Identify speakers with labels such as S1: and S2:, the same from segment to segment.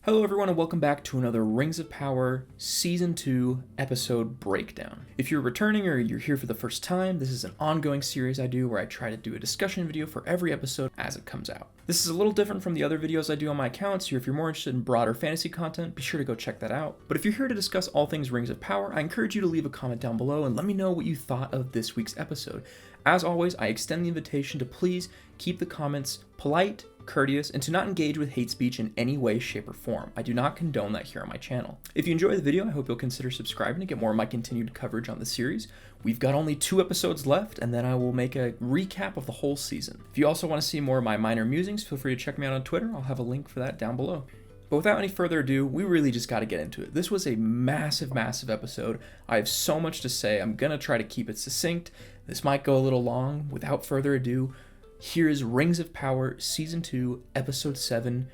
S1: Hello everyone and welcome back to another Rings of Power Season 2 episode breakdown. If you're returning or you're here for the first time, this is an ongoing series I do where I try to do a discussion video for every episode as it comes out. This is a little different from the other videos I do on my account, so if you're more interested in broader fantasy content, be sure to go check that out. But if you're here to discuss all things Rings of Power, I encourage you to leave a comment down below and let me know what you thought of this week's episode. As always, I extend the invitation to please keep the comments polite, courteous, and to not engage with hate speech in any way, shape, or form. I do not condone that here on my channel. If you enjoy the video, I hope you'll consider subscribing to get more of my continued coverage on the series. We've got only 2 episodes left, and then I will make a recap of the whole season. If you also want to see more of my minor musings, feel free to check me out on Twitter. I'll have a link for that down below. But without any further ado, we really just got to get into it. This was a massive episode. I have so much to say. I'm going to try to keep it succinct. This might go a little long. Without further ado, here is Rings of Power Season 2, Episode 7,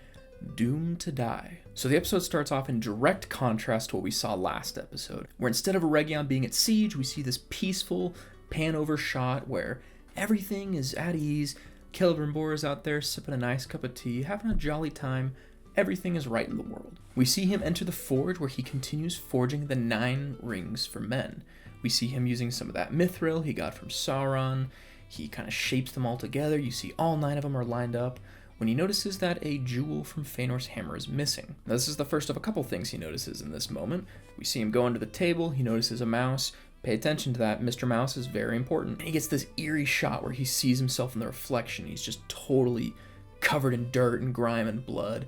S1: Doomed to Die. So the episode starts off in direct contrast to what we saw last episode, where instead of Eregion being at siege, we see this peaceful pan-over shot where everything is at ease. Celebrimbor is out there sipping a nice cup of tea, having a jolly time. Everything is right in the world. We see him enter the forge where he continues forging the 9 rings for men. We see him using some of that mithril he got from Sauron. He kind of shapes them all together. You see all 9 of them are lined up when he notices that a jewel from Feanor's hammer is missing. Now, this is the first of a couple things he notices in this moment. We see him go under the table. He notices a mouse. Pay attention to that. Mr. Mouse is very important. And he gets this eerie shot where he sees himself in the reflection. He's just totally covered in dirt and grime and blood.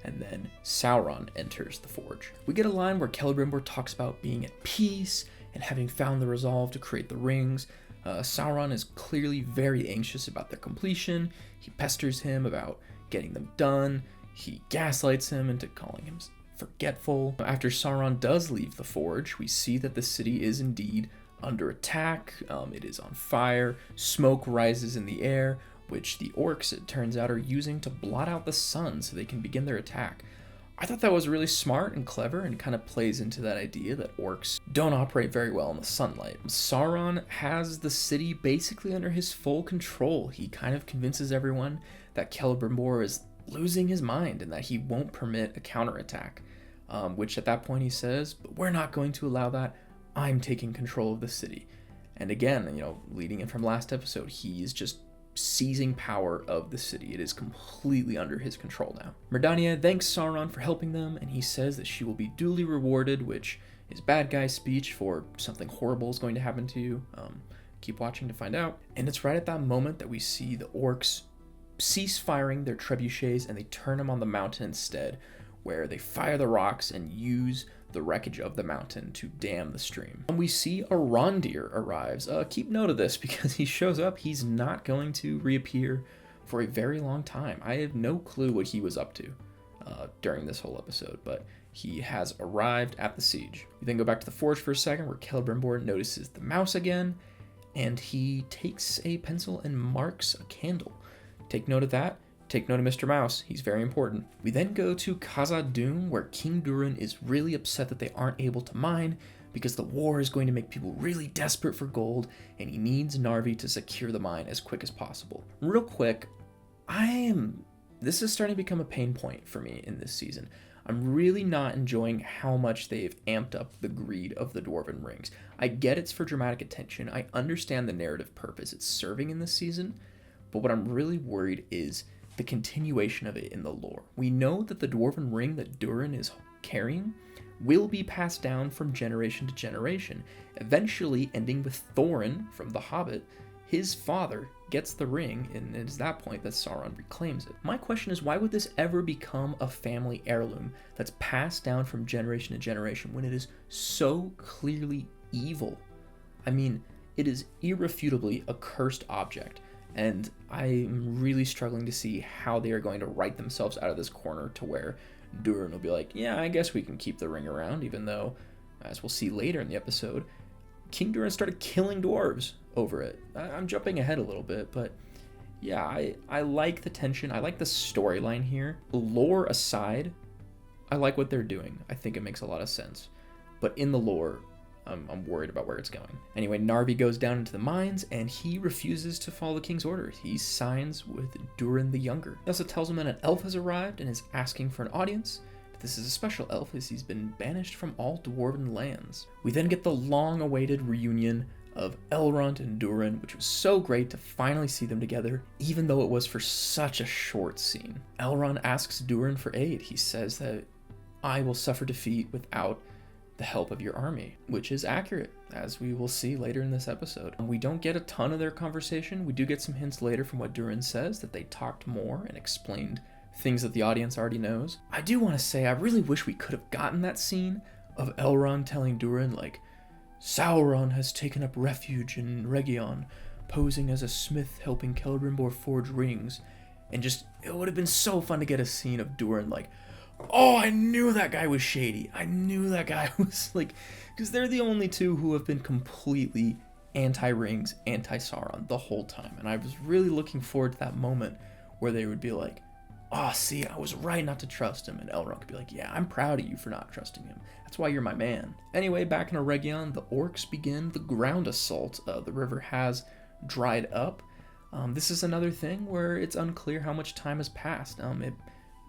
S1: And then Sauron enters the forge. We get a line where Celebrimbor talks about being at peace and having found the resolve to create the rings. Sauron is clearly very anxious about their completion. He pesters him about getting them done. He gaslights him into calling him forgetful. After Sauron does leave the forge, we see that the city is indeed under attack. It is on fire. Smoke rises in the air, which the orcs, it turns out, are using to blot out the sun so they can begin their attack. I thought that was really smart and clever and kind of plays into that idea that orcs don't operate very well in the sunlight. Sauron has the city basically under his full control. He kind of convinces everyone that Celebrimbor is losing his mind and that he won't permit a counterattack, which at that point he says, "But we're not going to allow that. I'm taking control of the city." And again, leading in from last episode, he is just seizing power of the city. It is completely under his control now. Myrddania thanks Sauron for helping them, and he says that she will be duly rewarded, which is bad guy speech for something horrible is going to happen to you. Keep watching to find out. And it's right at that moment that we see the orcs cease firing their trebuchets and they turn them on the mountain instead, where they fire the rocks and use the wreckage of the mountain to dam the stream. And we see Arondir arrives. Keep note of this because he shows up. He's not going to reappear for a very long time. I have no clue what he was up to during this whole episode, but he has arrived at the siege. We then go back to the forge for a second where Celebrimbor notices the mouse again, and he takes a pencil and marks a candle. Take note of that. Take note of Mr. Mouse, he's very important. We then go to Khazad-Dum, where King Durin is really upset that they aren't able to mine because the war is going to make people really desperate for gold, and he needs Narvi to secure the mine as quick as possible. Real quick, this is starting to become a pain point for me in this season. I'm really not enjoying how much they've amped up the greed of the Dwarven Rings. I get it's for dramatic attention, I understand the narrative purpose it's serving in this season, but what I'm really worried is the continuation of it in the lore. We know that the Dwarven Ring that Durin is carrying will be passed down from generation to generation, eventually ending with Thorin from The Hobbit. His father gets the ring, and it is that point that Sauron reclaims it. My question is, why would this ever become a family heirloom that's passed down from generation to generation when it is so clearly evil? I mean, it is irrefutably a cursed object. And I'm really struggling to see how they are going to write themselves out of this corner to where Durin will be like, yeah, I guess we can keep the ring around, even though, as we'll see later in the episode, King Durin started killing dwarves over it. I'm jumping ahead a little bit, but yeah, I like the tension. I like the storyline here. Lore aside, I like what they're doing. I think it makes a lot of sense. But in the lore, I'm worried about where it's going. Anyway, Narvi goes down into the mines, and he refuses to follow the king's orders. He signs with Durin the Younger. He also tells him that an elf has arrived and is asking for an audience. but this is a special elf as he's been banished from all dwarven lands. We then get the long-awaited reunion of Elrond and Durin, which was so great to finally see them together, even though it was for such a short scene. Elrond asks Durin for aid. He says that I will suffer defeat without the help of your army, which is accurate, as we will see later in this episode. We don't get a ton of their conversation. We do get some hints later from what Durin says, that they talked more and explained things that the audience already knows. I do want to say I really wish we could have gotten that scene of Elrond telling Durin, like, Sauron has taken up refuge in Eregion, posing as a smith helping Celebrimbor forge rings. And just, it would have been so fun to get a scene of Durin like, oh, I knew that guy was shady. I knew that guy was like, because they're the only two who have been completely anti-rings, anti-Sauron the whole time. And I was really looking forward to that moment where they would be like, oh, see, I was right not to trust him. And Elrond could be like, yeah, I'm proud of you for not trusting him. That's why you're my man. Anyway, back in Eregion, the orcs begin the ground assault. The river has dried up. This is another thing where it's unclear how much time has passed. It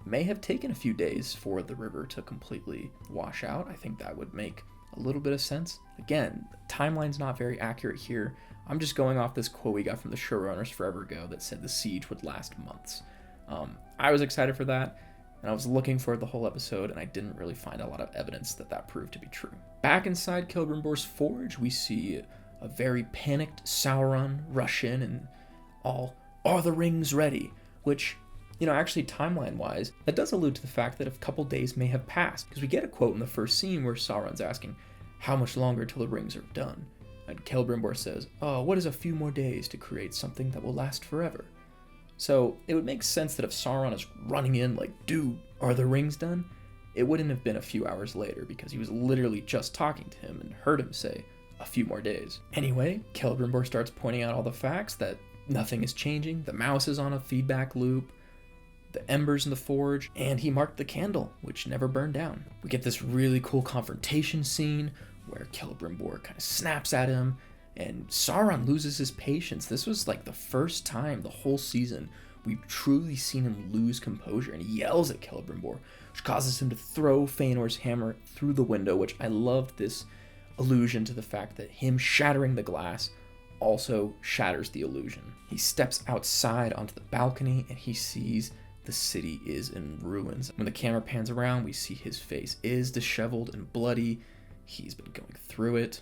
S1: may have taken a few days for the river to completely wash out. I think that would make a little bit of sense. Again, the timeline's not very accurate here. I'm just going off this quote we got from the showrunners forever ago that said the siege would last months. I was excited for that, and I was looking for the whole episode, and I didn't really find a lot of evidence that that proved to be true. Back inside Celebrimbor's forge, we see a very panicked Sauron rush in and all, are the rings ready? Which, actually timeline-wise, that does allude to the fact that a couple days may have passed, because we get a quote in the first scene where Sauron's asking, how much longer till the rings are done? And Celebrimbor says, oh, what is a few more days to create something that will last forever? So it would make sense that if Sauron is running in like, dude, are the rings done? It wouldn't have been a few hours later because he was literally just talking to him and heard him say a few more days. Anyway, Celebrimbor starts pointing out all the facts that nothing is changing. The mouse is on a feedback loop, the embers in the forge, and he marked the candle, which never burned down. We get this really cool confrontation scene where Celebrimbor kind of snaps at him, and Sauron loses his patience. This was like the first time the whole season we've truly seen him lose composure, and he yells at Celebrimbor, which causes him to throw Feanor's hammer through the window, which I loved this allusion to the fact that him shattering the glass also shatters the illusion. He steps outside onto the balcony and he sees the city is in ruins. When the camera pans around, we see his face is disheveled and bloody. He's been going through it.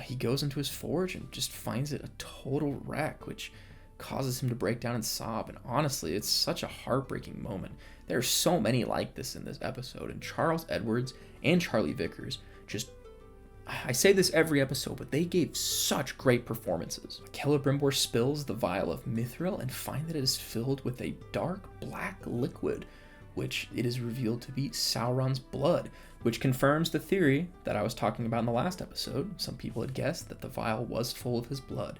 S1: He goes into his forge and just finds it a total wreck, which causes him to break down and sob. And honestly, it's such a heartbreaking moment. There are so many like this in this episode, and Charles Edwards and Charlie Vickers just, I say this every episode, but they gave such great performances. Celebrimbor spills the vial of mithril and finds that it is filled with a dark black liquid, which it is revealed to be Sauron's blood, which confirms the theory that I was talking about in the last episode. Some people had guessed that the vial was full of his blood.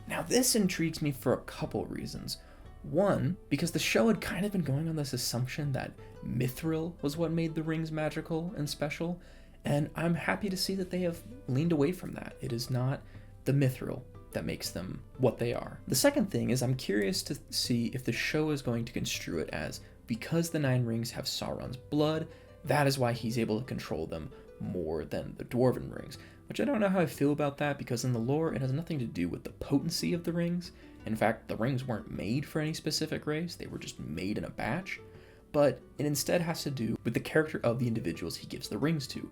S1: Now this intrigues me for a couple reasons. One, because the show had kind of been going on this assumption that mithril was what made the rings magical and special, and I'm happy to see that they have leaned away from that. It is not the mithril that makes them what they are. The second thing is I'm curious to see if the show is going to construe it as, because the Nine Rings have Sauron's blood, that is why he's able to control them more than the Dwarven rings, which I don't know how I feel about that, because in the lore it has nothing to do with the potency of the rings. In fact, the rings weren't made for any specific race, they were just made in a batch, but it instead has to do with the character of the individuals he gives the rings to.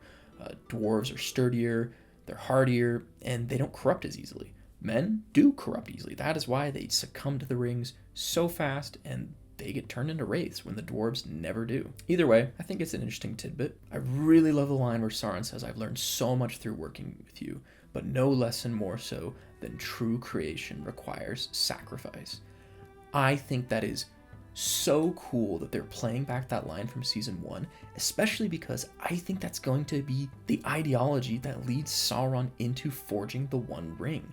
S1: Dwarves are sturdier, they're hardier, and they don't corrupt as easily. Men do corrupt easily. That is why they succumb to the rings so fast, and they get turned into wraiths when the dwarves never do. Either way, I think it's an interesting tidbit. I really love the line where Sauron says, I've learned so much through working with you, but no lesson more so than true creation requires sacrifice. I think that is so cool that they're playing back that line from season 1, especially because I think that's going to be the ideology that leads Sauron into forging the One Ring.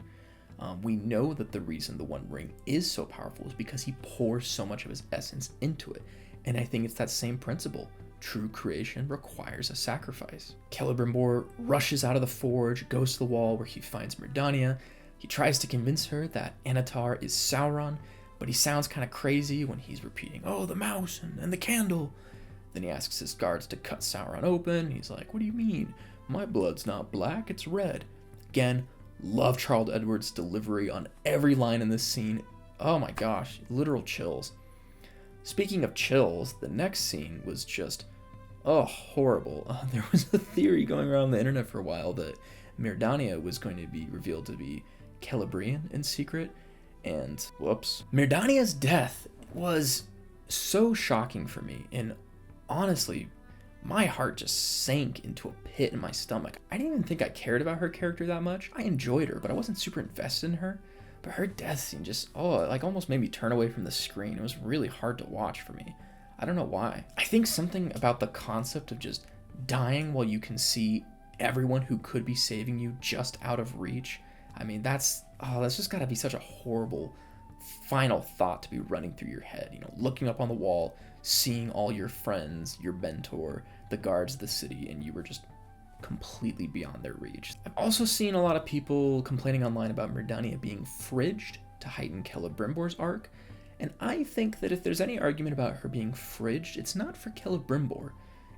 S1: We know that the reason the One Ring is so powerful is because he pours so much of his essence into it, and I think it's that same principle. True creation requires a sacrifice. Celebrimbor rushes out of the forge, goes to the wall where he finds Myrddania. He tries to convince her that Annatar is Sauron, but he sounds kind of crazy when he's repeating, oh, the mouse and the candle. Then he asks his guards to cut Sauron open. He's like, what do you mean? My blood's not black, it's red. Again, love Charles Edwards' delivery on every line in this scene. Oh my gosh, literal chills. Speaking of chills, the next scene was just, horrible. There was a theory going around the internet for a while that Myrddania was going to be revealed to be Celebrimbor in secret, and whoops. Myrddania's death was so shocking for me, and honestly, my heart just sank into a pit in my stomach. I didn't even think I cared about her character that much. I enjoyed her, but I wasn't super invested in her. But her death scene just, almost made me turn away from the screen. It was really hard to watch for me. I don't know why. I think something about the concept of just dying while you can see everyone who could be saving you just out of reach. I mean, that's just gotta be such a horrible final thought to be running through your head. You know, looking up on the wall, seeing all your friends, your mentor, the guards of the city, and you were just completely beyond their reach. I've also seen a lot of people complaining online about Myrddania being fridged to heighten Celebrimbor's arc, and I think that if there's any argument about her being fridged, it's not for Celebrimbor,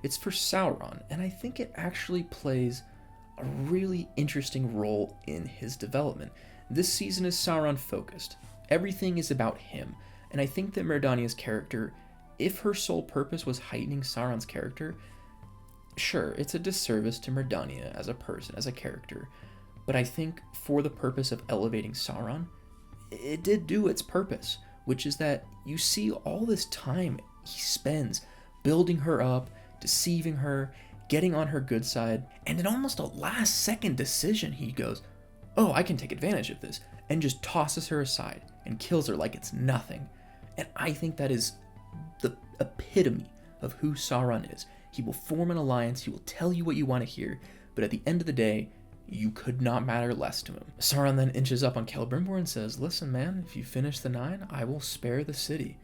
S1: it's for Sauron, and I think it actually plays a really interesting role in his development. This season is Sauron focused. Everything is about him, and I think that Myrddania's character, if her sole purpose was heightening Sauron's character, sure, it's a disservice to Myrddania as a person, as a character, but I think for the purpose of elevating Sauron, it did do its purpose, which is that you see all this time he spends building her up, deceiving her, getting on her good side, and in almost a last-second decision, he goes, oh, I can take advantage of this, and just tosses her aside and kills her like it's nothing. And I think that is the epitome of who Sauron is. He will form an alliance, he will tell you what you want to hear, but at the end of the day, you could not matter less to him. Sauron then inches up on Celebrimbor and says, listen man, if you finish the 9, I will spare the city.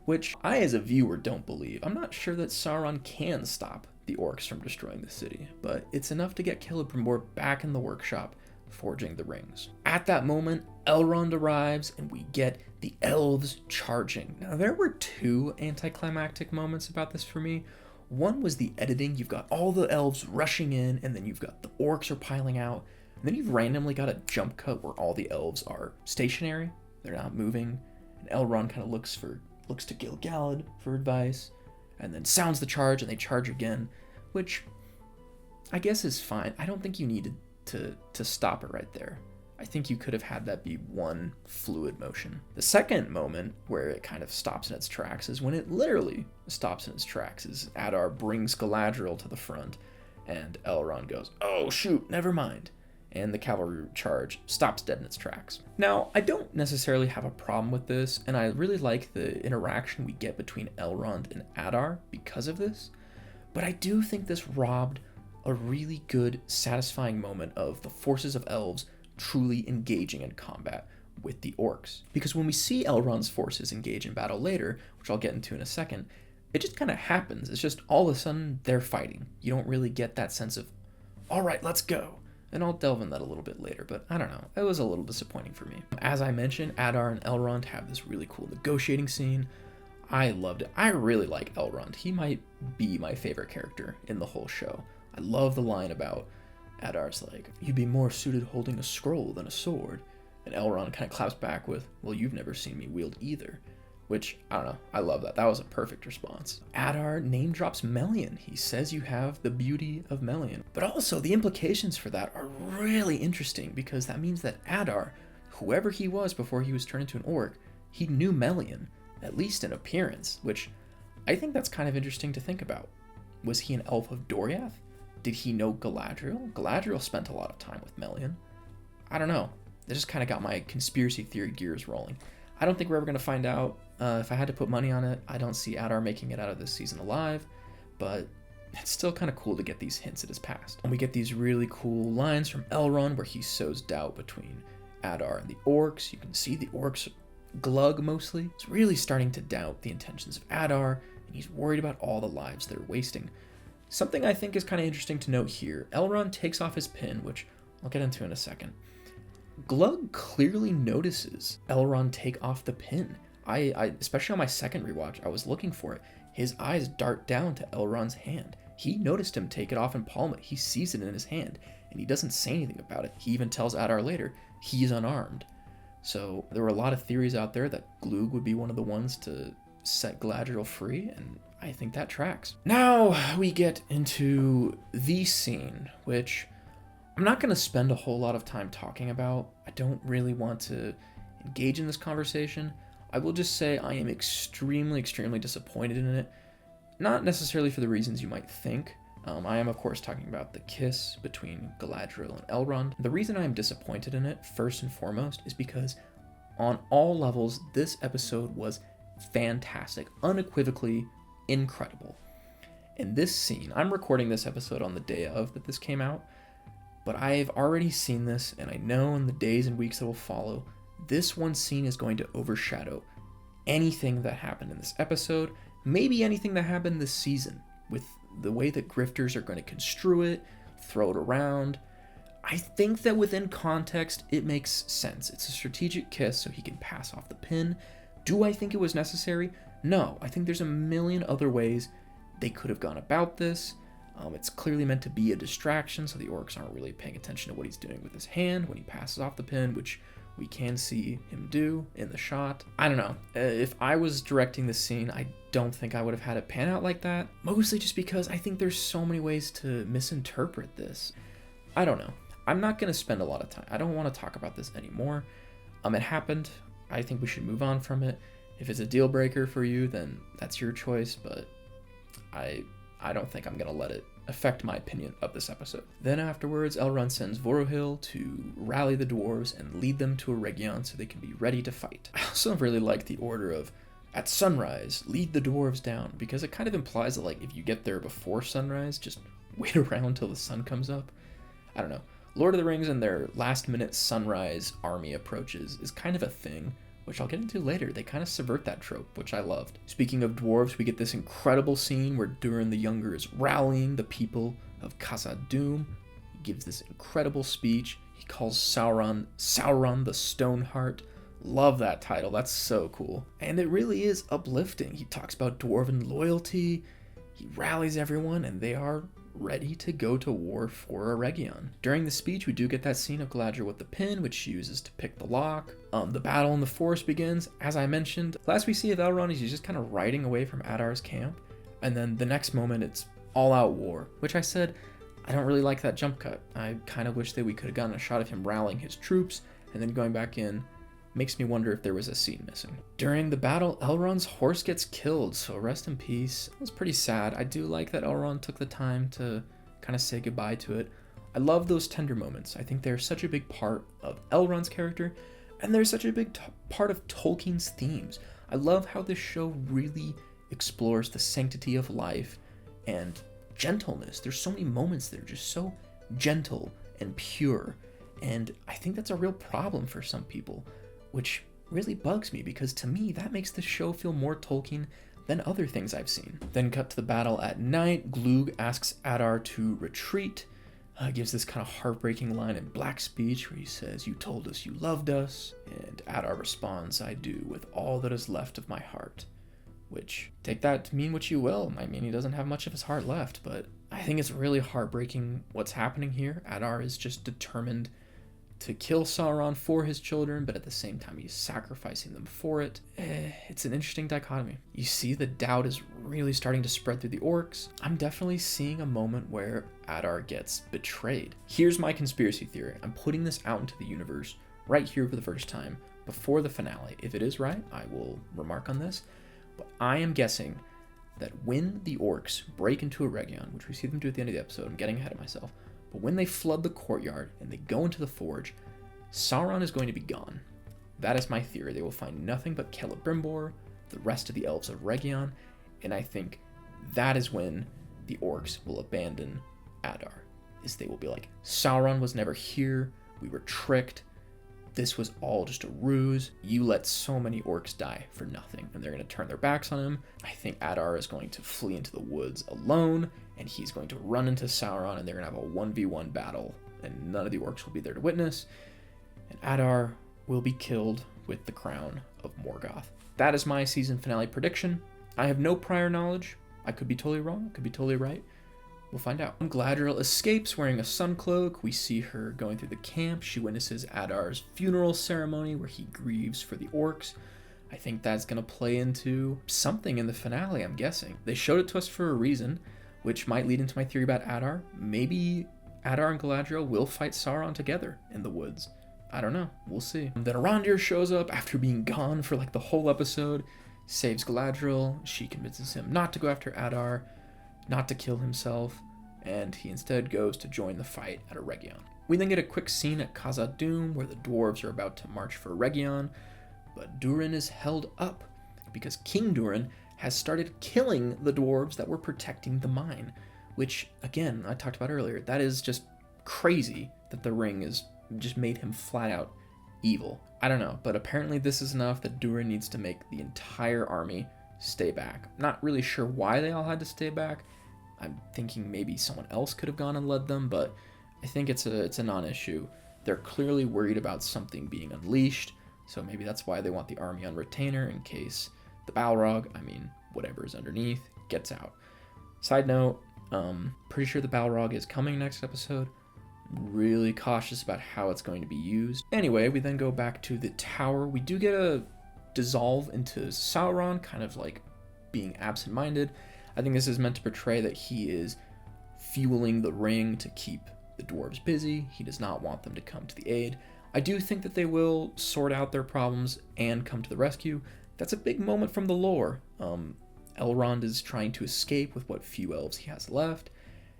S1: Which I as a viewer don't believe. I'm not sure that Sauron can stop the orcs from destroying the city, but it's enough to get Celebrimbor back in the workshop, forging the rings. At that moment, Elrond arrives and we get the elves charging. Now there were 2 anticlimactic moments about this for me. One was the editing. You've got all the elves rushing in, and then you've got the orcs are piling out, and then you've randomly got a jump cut where all the elves are stationary, they're not moving, and Elrond kind of looks to Gil-galad for advice, and then sounds the charge, and they charge again, which I guess is fine. I don't think you needed to stop it right there. I think you could have had that be one fluid motion. The second moment where it kind of stops in its tracks is when it literally stops in its tracks, as Adar brings Galadriel to the front, and Elrond goes, oh shoot, never mind, and the cavalry charge stops dead in its tracks. Now, I don't necessarily have a problem with this, and I really like the interaction we get between Elrond and Adar because of this, but I do think this robbed a really good, satisfying moment of the forces of elves truly engaging in combat with the orcs. Because when we see Elrond's forces engage in battle later, which I'll get into in a second, it just kind of happens. It's just all of a sudden they're fighting. You don't really get that sense of, all right, let's go. And I'll delve in that a little bit later, but I don't know. It was a little disappointing for me. As I mentioned, Adar and Elrond have this really cool negotiating scene. I loved it. I really like Elrond. He might be my favorite character in the whole show. I love the line about Adar's like, you'd be more suited holding a scroll than a sword. And Elrond kind of claps back with, well, you've never seen me wield either. Which, I don't know, I love that. That was a perfect response. Adar name drops Melian. He says you have the beauty of Melian. But also, the implications for that are really interesting, because that means that Adar, whoever he was before he was turned into an orc, he knew Melian, at least in appearance, which I think that's kind of interesting to think about. Was he an elf of Doriath? Did he know Galadriel? Galadriel spent a lot of time with Melian. I don't know. That just kind of got my conspiracy theory gears rolling. I don't think we're ever going to find out. If I had to put money on it, I don't see Adar making it out of this season alive, but it's still kind of cool to get these hints at his past. And we get these really cool lines from Elrond where he sows doubt between Adar and the orcs. You can see the orcs glug mostly. He's really starting to doubt the intentions of Adar, and he's worried about all the lives they're wasting. Something I think is kind of interesting to note here, Elrond takes off his pin, which I'll get into in a second. Glug clearly notices Elrond take off the pin. I especially on my second rewatch, I was looking for it. his eyes dart down to Elrond's hand. He noticed him take it off and palm it. He sees it in his hand, and he doesn't say anything about it. He even tells Adar later, he's unarmed. So there were a lot of theories out there that Glug would be one of the ones to set Galadriel free, and I think that tracks. Now we get into the scene, which I'm not going to spend a whole lot of time talking about. I don't really want to engage in this conversation. I will just say I am extremely, extremely disappointed in it. Not necessarily for the reasons you might think. I am, of course, talking about the kiss between Galadriel and Elrond. The reason I am disappointed in it, first and foremost, is because on all levels, this episode was fantastic, unequivocally incredible. And this scene, I'm recording this episode on the day of that this came out, but I've already seen this, and I know in the days and weeks that will follow, this one scene is going to overshadow anything that happened in this episode, maybe anything that happened this season, with the way that grifters are going to construe it, throw it around. I think that within context, it makes sense. It's a strategic kiss so he can pass off the pin. Do I think it was necessary? No. I think there's a million other ways they could have gone about this. It's clearly meant to be a distraction, so the orcs aren't really paying attention to what he's doing with his hand when he passes off the pin, which we can see him do in the shot. I don't know. If I was directing this scene, I don't think I would have had it pan out like that. Mostly just because I think there's so many ways to misinterpret this. I don't know. I'm not going to spend a lot of time. I don't want to talk about this anymore. It happened. I think we should move on from it. If it's a deal breaker for you, then that's your choice, but I don't think I'm going to let it affect my opinion of this episode. Then afterwards, Elrond sends Vorohil to rally the dwarves and lead them to Eregion so they can be ready to fight. I also really like the order of, at sunrise, lead the dwarves down, because it kind of implies that, like, if you get there before sunrise, just wait around till the sun comes up. I don't know. Lord of the Rings and their last-minute sunrise army approaches is kind of a thing, which I'll get into later. They kind of subvert that trope, which I loved. Speaking of dwarves, we get this incredible scene where Durin the Younger is rallying the people of Khazad-Dum. He gives this incredible speech. He calls Sauron the Stoneheart. Love that title. That's so cool. And it really is uplifting. He talks about dwarven loyalty. He rallies everyone, and they are ready to go to war for Eregion. During the speech, we do get that scene of Galadriel with the pin, which she uses to pick the lock. The battle in the forest begins. As I mentioned, last we see of Elrond is he's just kind of riding away from Adar's camp, and then the next moment it's all-out war, which I said, I don't really like that jump cut. I kind of wish that we could have gotten a shot of him rallying his troops and then going back in. Makes me wonder if there was a scene missing. During the battle, Elrond's horse gets killed, so rest in peace. It was pretty sad. I do like that Elrond took the time to kind of say goodbye to it. I love those tender moments. I think they're such a big part of Elrond's character, and they're such a big part of Tolkien's themes. I love how this show really explores the sanctity of life and gentleness. There's so many moments that are just so gentle and pure, and I think that's a real problem for some people, which really bugs me because to me that makes the show feel more Tolkien than other things I've seen. Then cut to the battle at night. Glug asks Adar to retreat, gives this kind of heartbreaking line in black speech where he says, "You told us you loved us," and Adar responds, "I do with all that is left of my heart," which, take that to mean what you will. I mean, he doesn't have much of his heart left, but I think it's really heartbreaking what's happening here. Adar is just determined to kill Sauron for his children, but at the same time he's sacrificing them for it. It's an interesting dichotomy. You see the doubt is really starting to spread through the orcs. I'm definitely seeing a moment where Adar gets betrayed. Here's my conspiracy theory. I'm putting this out into the universe right here for the first time before the finale. If it is right, I will remark on this. But I am guessing that when the orcs break into Eregion, which we see them do at the end of the episode, I'm getting ahead of myself, but when they flood the courtyard and they go into the forge, Sauron is going to be gone. That is my theory. They will find nothing but Celebrimbor, the rest of the elves of Eregion, and I think that is when the orcs will abandon Adar. Is they will be like, Sauron was never here, we were tricked, this was all just a ruse, you let so many orcs die for nothing, and they're going to turn their backs on him. I think Adar is going to flee into the woods alone, and he's going to run into Sauron, and they're going to have a 1v1 battle, and none of the orcs will be there to witness, and Adar will be killed with the crown of Morgoth. That is my season finale prediction. I have no prior knowledge. I could be totally wrong, I could be totally right. We'll find out. Galadriel escapes wearing a sun cloak. We see her going through the camp. She witnesses Adar's funeral ceremony where he grieves for the orcs. I think that's going to play into something in the finale, I'm guessing. They showed it to us for a reason, which might lead into my theory about Adar. Maybe Adar and Galadriel will fight Sauron together in the woods. I don't know. We'll see. Then Arondir shows up after being gone for like the whole episode, saves Galadriel. She convinces him not to go after Adar, not to kill himself, and he instead goes to join the fight at Eregion. We then get a quick scene at Khazad-Dum where the dwarves are about to march for Eregion, but Durin is held up because King Durin has started killing the dwarves that were protecting the mine, which, again, I talked about earlier. That is just crazy that the ring is just made him flat out evil. I don't know, but apparently this is enough that Durin needs to make the entire army stay back. Not really sure why they all had to stay back. I'm thinking maybe someone else could have gone and led them, but I think it's a non-issue. They're clearly worried about something being unleashed, so maybe that's why they want the army on retainer in case the Balrog, whatever is underneath, gets out. Side note, pretty sure the Balrog is coming next episode. Really cautious about how it's going to be used. Anyway, we then go back to the tower. We do get a dissolve into Sauron, kind of like being absent-minded. I think this is meant to portray that he is fueling the ring to keep the dwarves busy. He does not want them to come to the aid. I do think that they will sort out their problems and come to the rescue. That's a big moment from the lore. Elrond is trying to escape with what few elves he has left,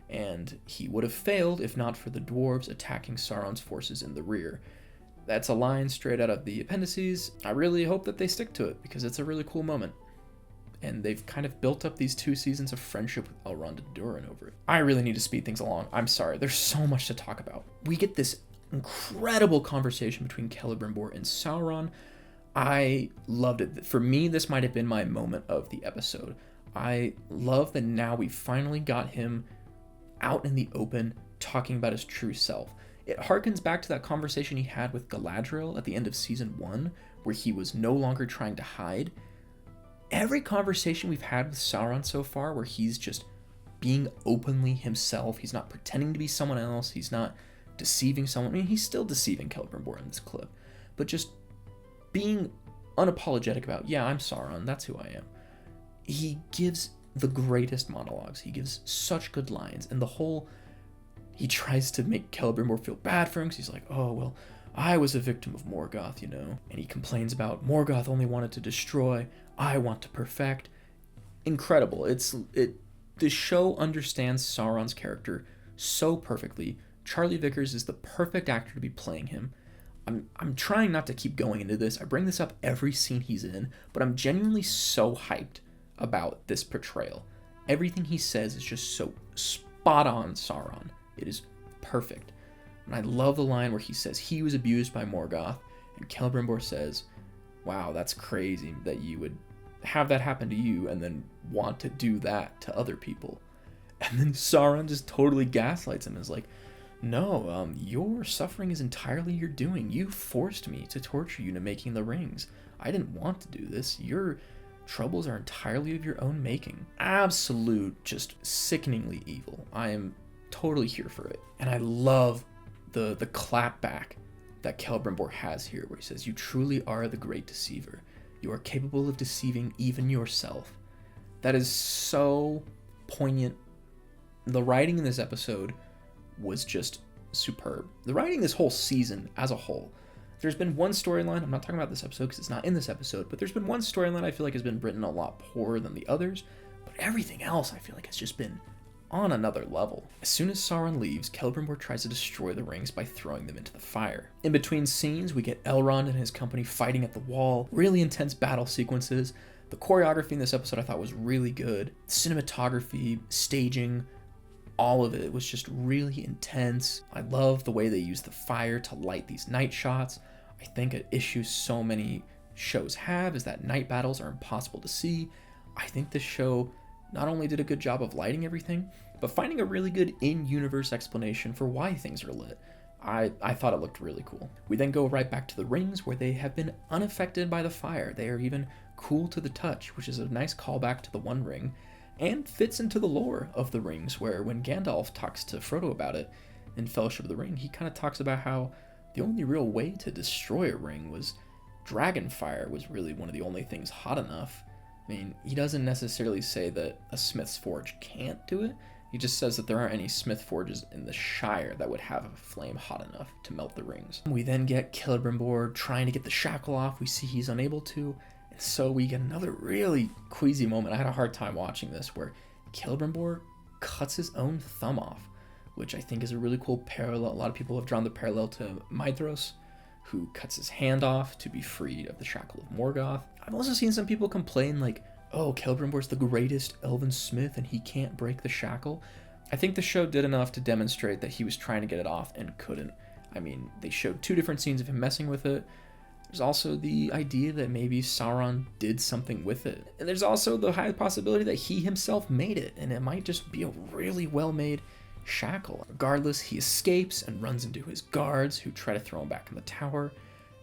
S1: and he would have failed if not for the dwarves attacking Sauron's forces in the rear. That's a line straight out of the appendices. I really hope that they stick to it because it's a really cool moment. And they've kind of built up these 2 seasons of friendship with Elrond and Durin over it. I really need to speed things along. I'm sorry, there's so much to talk about. We get this incredible conversation between Celebrimbor and Sauron. I loved it. For me, this might have been my moment of the episode. I love that now we finally got him out in the open talking about his true self. It harkens back to that conversation he had with Galadriel at the end of season 1, where he was no longer trying to hide. Every conversation we've had with Sauron so far, where he's just being openly himself, he's not pretending to be someone else, he's not deceiving someone. He's still deceiving Celebrimbor in this clip, but just being unapologetic about, yeah, I'm Sauron, that's who I am. He gives the greatest monologues. He gives such good lines, and he tries to make Celebrimbor feel bad for him because he's like, oh, well, I was a victim of Morgoth, and he complains about Morgoth only wanted to destroy, I want to perfect. Incredible. The show understands Sauron's character so perfectly. Charlie Vickers is the perfect actor to be playing him. I'm trying not to keep going into this. I bring this up every scene he's in, but I'm genuinely so hyped about this portrayal. Everything he says is just so spot on Sauron. It is perfect. And I love the line where he says he was abused by Morgoth, and Celebrimbor says, wow, that's crazy that you would have that happen to you and then want to do that to other people. And then Sauron just totally gaslights him and is like, no, your suffering is entirely your doing. You forced me to torture you into making the rings. I didn't want to do this. Your troubles are entirely of your own making. Absolute, just sickeningly evil. I am totally here for it. And I love the clap back that Celebrimbor has here, where he says, you truly are the great deceiver. You are capable of deceiving even yourself. That is so poignant. The writing in this episode was just superb. The writing this whole season as a whole. There's been one storyline, I'm not talking about this episode because it's not in this episode, but there's been one storyline I feel like has been written a lot poorer than the others, but everything else I feel like has just been on another level. As soon as Sauron leaves, Celebrimbor tries to destroy the rings by throwing them into the fire. In between scenes, we get Elrond and his company fighting at the wall, really intense battle sequences. The choreography in this episode I thought was really good. Cinematography, staging, all of it was just really intense. I love the way they use the fire to light these night shots. I think an issue so many shows have is that night battles are impossible to see. I think this show not only did a good job of lighting everything, but finding a really good in-universe explanation for why things are lit. I thought it looked really cool. We then go right back to the rings, where they have been unaffected by the fire. They are even cool to the touch, which is a nice callback to the One Ring, and fits into the lore of the rings, where when Gandalf talks to Frodo about it in Fellowship of the Ring, he kind of talks about how the only real way to destroy a ring was dragonfire was really one of the only things hot enough. I mean, he doesn't necessarily say that a smith's forge can't do it. He just says that there aren't any smith forges in the Shire that would have a flame hot enough to melt the rings. We then get Celebrimbor trying to get the shackle off. We see he's unable to. And so we get another really queasy moment. I had a hard time watching this, where Celebrimbor cuts his own thumb off, which I think is a really cool parallel. A lot of people have drawn the parallel to Maedhros, who cuts his hand off to be freed of the shackle of Morgoth. I've also seen some people complain like, oh, Celebrimbor's the greatest elven smith and he can't break the shackle. I think the show did enough to demonstrate that he was trying to get it off and couldn't. I mean, they showed 2 different scenes of him messing with it. There's also the idea that maybe Sauron did something with it. And there's also the high possibility that he himself made it, and it might just be a really well-made shackle. Regardless, he escapes and runs into his guards, who try to throw him back in the tower.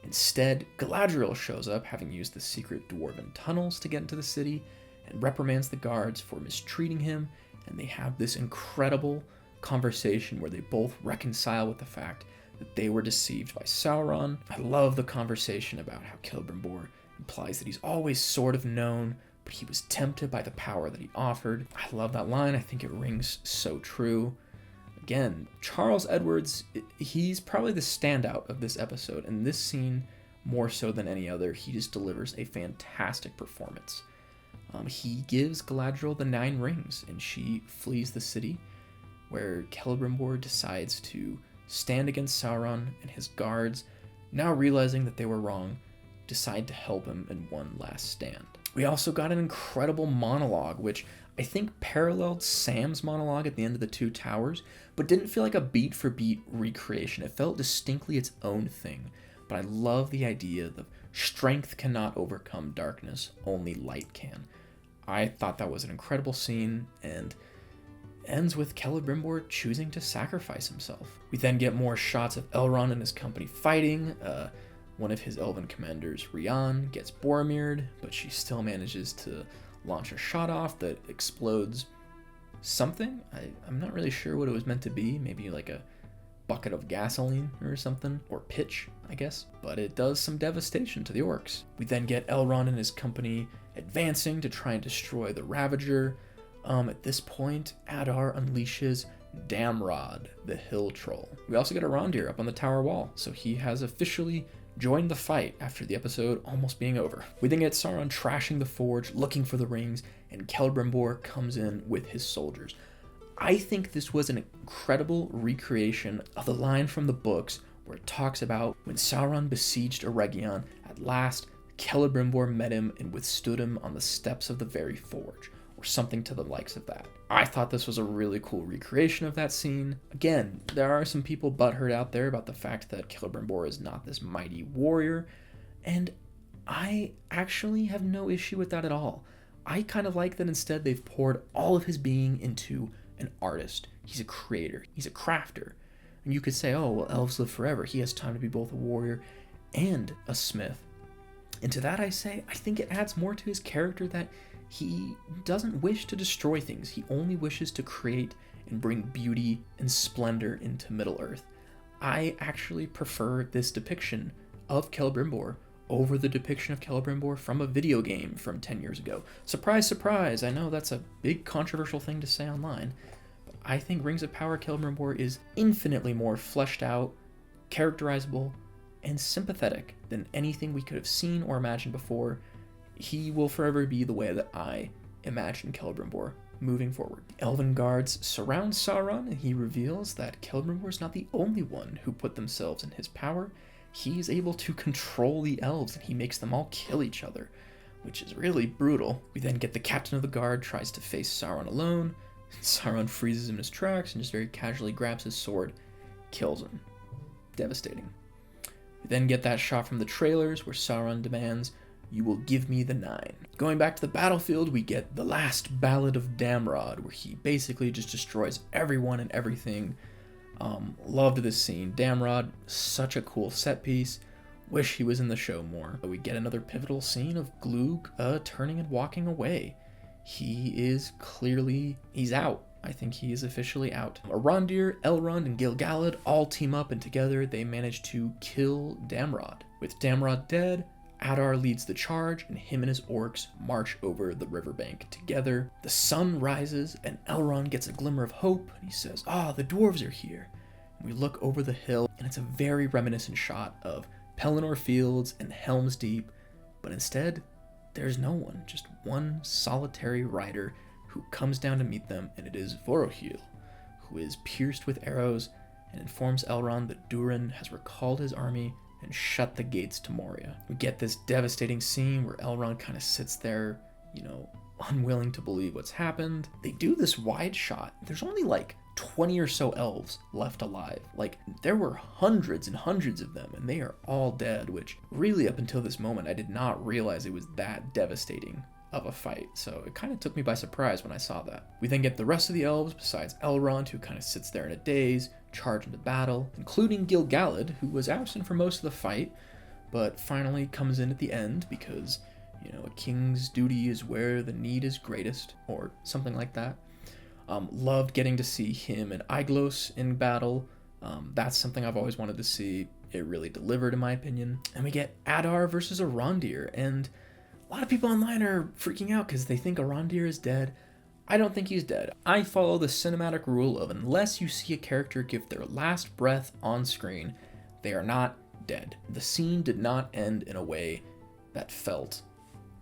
S1: Instead, Galadriel shows up, having used the secret dwarven tunnels to get into the city, and reprimands the guards for mistreating him, and they have this incredible conversation where they both reconcile with the fact that they were deceived by Sauron. I love the conversation about how Celebrimbor implies that he's always sort of known, but he was tempted by the power that he offered. I love that line. I think it rings so true. Again, Charles Edwards, he's probably the standout of this episode, and this scene, more so than any other, he just delivers a fantastic performance. He gives Galadriel the 9 rings, and she flees the city, where Celebrimbor decides to stand against Sauron, and his guards, now realizing that they were wrong, decide to help him in one last stand. We also got an incredible monologue, which I think paralleled Sam's monologue at the end of the 2 Towers, but didn't feel like a beat-for-beat recreation. It felt distinctly its own thing. But I love the idea that strength cannot overcome darkness, only light can. I thought that was an incredible scene, and ends with Celebrimbor choosing to sacrifice himself. We then get more shots of Elrond and his company fighting. One of his elven commanders, Rian, gets Boromir'd, but she still manages to launch a shot off that explodes something. I'm not really sure what it was meant to be. Maybe like a bucket of gasoline or something, or pitch, I guess. But it does some devastation to the orcs. We then get Elrond and his company advancing to try and destroy the Ravager. At this point, Adar unleashes Damrod, the hill troll. We also get Arondir up on the tower wall, so he has officially joined the fight after the episode almost being over. We then get Sauron trashing the forge, looking for the rings, and Celebrimbor comes in with his soldiers. I think this was an incredible recreation of the line from the books where it talks about when Sauron besieged Eregion, at last Celebrimbor met him and withstood him on the steps of the very forge, or something to the likes of that. I thought this was a really cool recreation of that scene. Again, there are some people butthurt out there about the fact that Celebrimbor is not this mighty warrior, and I actually have no issue with that at all. I kind of like that instead they've poured all of his being into an artist. He's a creator. He's a crafter. And you could say, oh, well, elves live forever. He has time to be both a warrior and a smith. And to that I say, I think it adds more to his character that he doesn't wish to destroy things. He only wishes to create and bring beauty and splendor into Middle-earth. I actually prefer this depiction of Celebrimbor over the depiction of Celebrimbor from a video game from 10 years ago. Surprise, surprise! I know that's a big controversial thing to say online, but I think Rings of Power Celebrimbor is infinitely more fleshed out, characterizable, and sympathetic than anything we could have seen or imagined before. He will forever be the way that I imagine Celebrimbor moving forward. The Elven guards surround Sauron, and he reveals that Celebrimbor is not the only one who put themselves in his power. He's able to control the elves, and he makes them all kill each other, which is really brutal. We then get the captain of the guard tries to face Sauron alone. Sauron freezes him in his tracks and just very casually grabs his sword, kills him. Devastating. We then get that shot from the trailers where Sauron demands, "You will give me the 9." Going back to the battlefield, we get the last Ballad of Damrod, where he basically just destroys everyone and everything. Loved this scene. Damrod, such a cool set piece. Wish he was in the show more. But we get another pivotal scene of Gloog turning and walking away. He is clearly, he's out. I think he is officially out. Arondir, Elrond, and Gil-galad all team up, and together they manage to kill Damrod. With Damrod dead, Adar leads the charge, and him and his orcs march over the riverbank together. The sun rises, and Elrond gets a glimmer of hope, and he says, the dwarves are here. And we look over the hill, and it's a very reminiscent shot of Pelennor Fields and Helm's Deep, but instead, there's no one, just one solitary rider who comes down to meet them, and it is Vorohil, who is pierced with arrows and informs Elrond that Durin has recalled his army and shut the gates to Moria. We get this devastating scene where Elrond kind of sits there, unwilling to believe what's happened. They do this wide shot. There's only like 20 or so elves left alive. Like, there were hundreds and hundreds of them, and they are all dead, which really up until this moment, I did not realize it was that devastating of a fight. So it kind of took me by surprise when I saw that. We then get the rest of the elves, besides Elrond, who kind of sits there in a daze, charge into battle, including Gil-galad, who was absent for most of the fight, but finally comes in at the end because, a king's duty is where the need is greatest, or something like that. Loved getting to see him and Aeglos in battle. That's something I've always wanted to see. It really delivered, in my opinion. And we get Adar versus Arondir, and a lot of people online are freaking out because they think Arondir is dead. I don't think he's dead. I follow the cinematic rule of unless you see a character give their last breath on screen, they are not dead. The scene did not end in a way that felt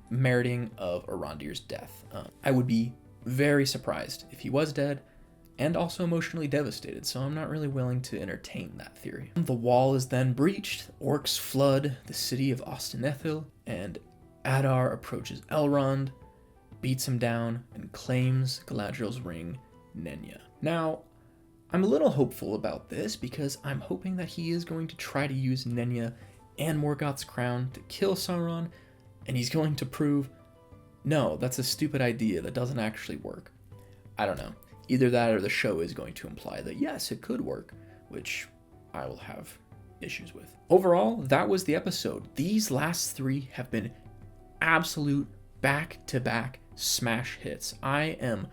S1: meriting of Arondir's death. I would be very surprised if he was dead, and also emotionally devastated, so I'm not really willing to entertain that theory. The wall is then breached, orcs flood the city of Ost-in-Ithil, and Adar approaches Elrond, beats him down, and claims Galadriel's ring, Nenya. Now, I'm a little hopeful about this because I'm hoping that he is going to try to use Nenya and Morgoth's crown to kill Sauron, and he's going to prove, no, that's a stupid idea that doesn't actually work. I don't know. Either that or the show is going to imply that yes, it could work, which I will have issues with. Overall, that was the episode. These last three have been absolute back-to-back smash hits. I am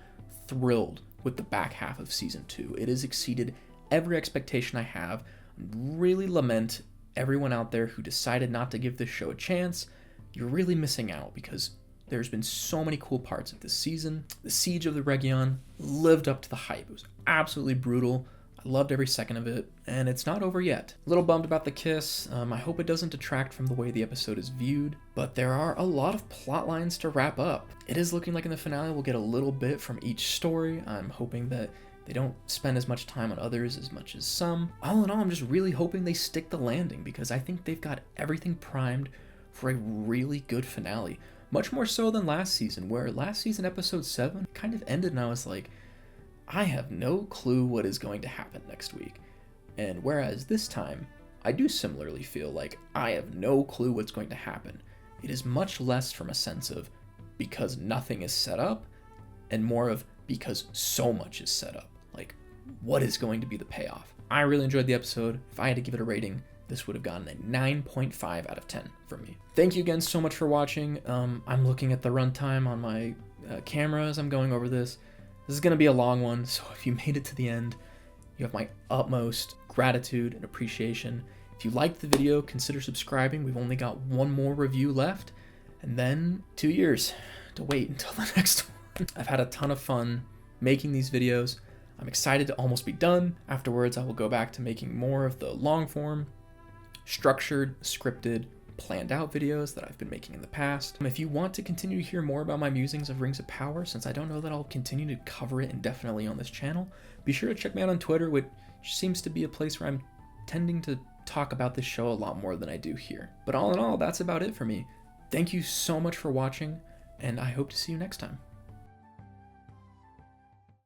S1: thrilled with the back half of season 2. It has exceeded every expectation I have. Really lament everyone out there who decided not to give this show a chance. You're really missing out because there's been so many cool parts of this season. The Siege of the Eregion lived up to the hype. It was absolutely brutal. I loved every second of it, and it's not over yet. A little bummed about the kiss. I hope it doesn't detract from the way the episode is viewed, but there are a lot of plot lines to wrap up. It is looking like in the finale we'll get a little bit from each story. I'm hoping that they don't spend as much time on others as much as some. All in all, I'm just really hoping they stick the landing because I think they've got everything primed for a really good finale. Much more so than last season, where last season episode 7 kind of ended and I was like, I have no clue what is going to happen next week. And whereas this time, I do similarly feel like I have no clue what's going to happen. It is much less from a sense of because nothing is set up, and more of because so much is set up. Like, what is going to be the payoff? I really enjoyed the episode. If I had to give it a rating, this would have gotten a 9.5 out of 10 from me. Thank you again so much for watching. I'm looking at the runtime on my camera as I'm going over this. This is going to be a long one, so if you made it to the end, you have my utmost gratitude and appreciation. If you liked the video, consider subscribing. We've only got one more review left, and then 2 years to wait until the next one. I've had a ton of fun making these videos. I'm excited to almost be done. Afterwards, I will go back to making more of the long form, structured, scripted, planned out videos that I've been making in the past. If you want to continue to hear more about my musings of Rings of Power, since I don't know that I'll continue to cover it indefinitely on this channel, be sure to check me out on Twitter, which seems to be a place where I'm tending to talk about this show a lot more than I do here. But all in all, that's about it for me. Thank you so much for watching, and I hope to see you next time.